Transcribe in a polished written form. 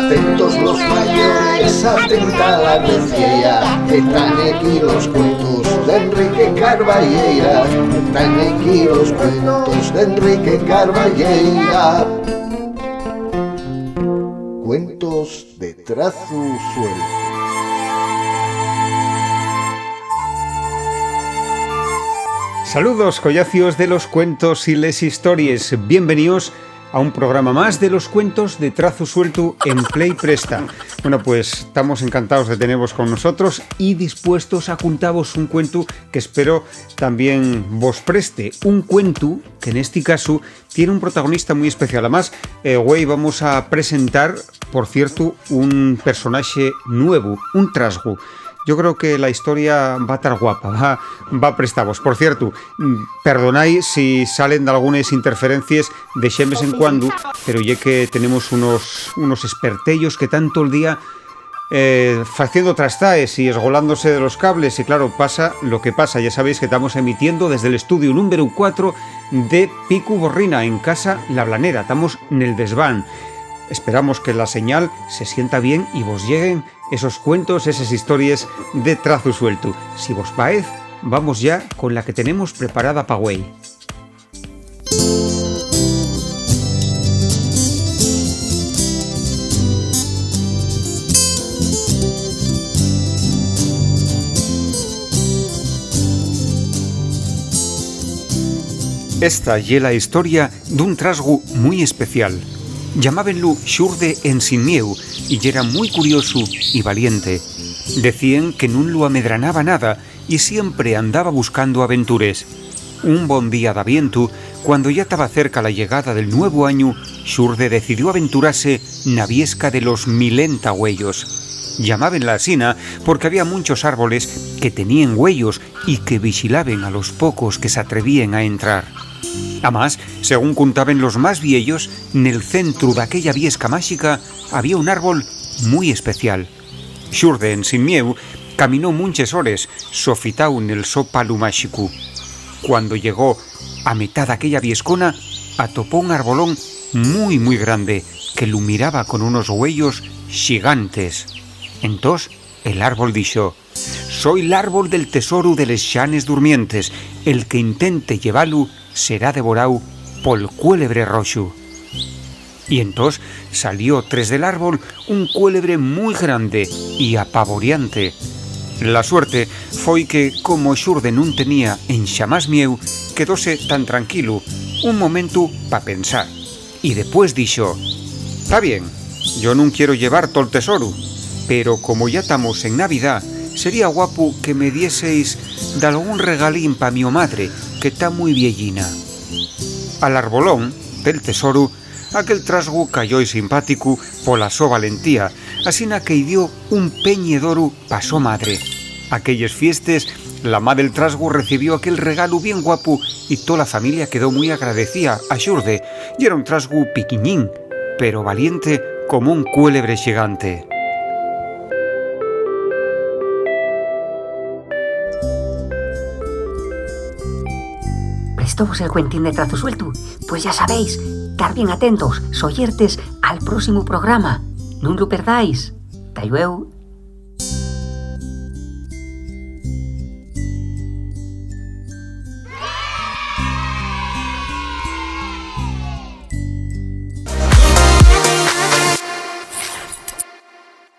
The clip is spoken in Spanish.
Atentos los mayores, atenta a la decía, que están aquí los cuentos de Enrique Carballeira, están aquí los cuentos de Enrique Carballeira. Cuentos de trazo suelto. Saludos, collacios de los cuentos y les historias. Bienvenidos a un programa más de los cuentos de trazo suelto en Play Presta. Bueno, pues estamos encantados de teneros con nosotros y dispuestos a contaros un cuento que espero también vos preste. Un cuento que en este caso tiene un protagonista muy especial. Además, hoy vamos a presentar, por cierto, un personaje nuevo, un trasgo. Yo creo que la historia va a estar guapa, va a prestaros. Por cierto, perdonáis si salen de algunas interferencias de vez en cuando, pero ya que tenemos unos espertellos que tanto el día haciendo trastaes y esgolándose de los cables, y claro, pasa lo que pasa. Ya sabéis que estamos emitiendo desde el estudio número 4 de Picu Borrina, en Casa La Blanera. Estamos en el desván. Esperamos que la señal se sienta bien y vos lleguen esos cuentos, esas historias de trazo suelto. Si vos paez, vamos ya con la que tenemos preparada pa' güey. Esta ye la historia d'un trasgu muy especial. Llamábenlo Xurde en sin mieu y era muy curioso y valiente. Decían que nun lo amedranaba nada y siempre andaba buscando aventures. Un bon día de viento, cuando ya estaba cerca la llegada del nuevo año, Xurde decidió aventurarse na viesca de los 1000 huellos. Llamábenla asina porque había muchos árboles que tenían huellos y que vigilaban a los pocos que se atrevían a entrar. Además, según contaban los más viejos, en el centro de aquella viesca mágica había un árbol muy especial. Xurde en sin mieu caminó muchas horas, sofitao en el so palu mágico. Cuando llegó a mitad de aquella viescona, atopó un arbolón muy grande que lo miraba con unos huellos gigantes. Entonces el árbol dijo: «Soy el árbol del tesoro de les xanes durmientes. El que intente llevarlo será devorado pol cuélebre roxo». Y entonces salió tres del árbol un cuélebre muy grande y apavoriante. La suerte foi que, como Xurde nun tenía en xamás mieu, quedóse tan tranquilo un momento pa pensar. Y después dixo: «Está bien, yo nun quiero llevar tol tesoro, pero como ya estamos en Navidad, sería guapo que me dieseis de algún regalín pa mi madre, que está muy viellina». Al arbolón del tesoro, aquel trasgo cayó y simpático pola so valentía, asina que dio un peñedoro pa so madre. Aquelles fiestes, la madre del trasgo recibió aquel regalo bien guapo y toda la familia quedó muy agradecida a Xurde. Y era un trasgo piquiñín, pero valiente como un cuélebre gigante. ¿Prestóvos el cuentín de trazo suelto? Pues ya sabéis, estar bien atentos, soyertes al próximo programa. No lo perdáis. Hasta luego.